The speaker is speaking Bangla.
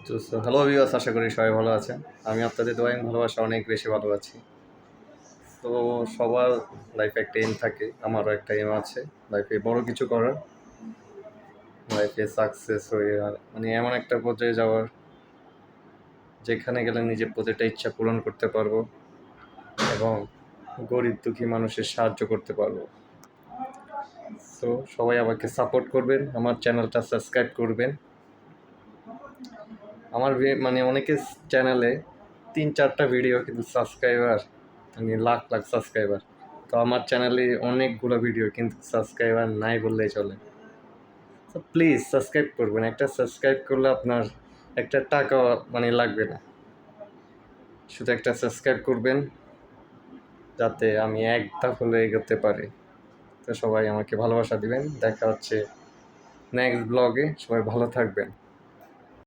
তো হ্যালো ভিউয়ার্স, আশা করি সবাই ভালো আছেন। আমি আপনাদের দোয়ায় ভালোবাসা অনেক বেশি ভালো আছি। তো সবার লাইফে একটা এম থাকে, আমারও একটা এম আছে লাইফে বড় কিছু করার, লাইফে সাকসেস হয়ে আর মানে এমন একটা পর্যায়ে যাওয়ার যেখানে গেলে নিজের প্রতিটা ইচ্ছা পূরণ করতে পারবো এবং গরিব দুঃখী মানুষের সাহায্য করতে পারবো। তো সবাই আমাকে সাপোর্ট করবেন, আমার চ্যানেলটা সাবস্ক্রাইব করবেন। আমার মানে অনেকে চ্যানেলে 3-4টা ভিডিও কিন্তু সাবস্ক্রাইবার মানে লাখ লাখ সাবস্ক্রাইবার। তো আমার চ্যানেলে অনেকগুলো ভিডিও কিন্তু সাবস্ক্রাইবার নাই বললেই চলে। তো প্লিজ সাবস্ক্রাইব করবেন। একটা সাবস্ক্রাইব করলে আপনার একটা টাকা মানে লাগবে না, শুধু একটা সাবস্ক্রাইব করবেন যাতে আমি এক ধাপ হলে এগোতে পারি। তো সবাই আমাকে ভালোবাসা দিবেন। দেখা হচ্ছে নেক্সট ব্লগে। সবাই ভালো থাকবেন।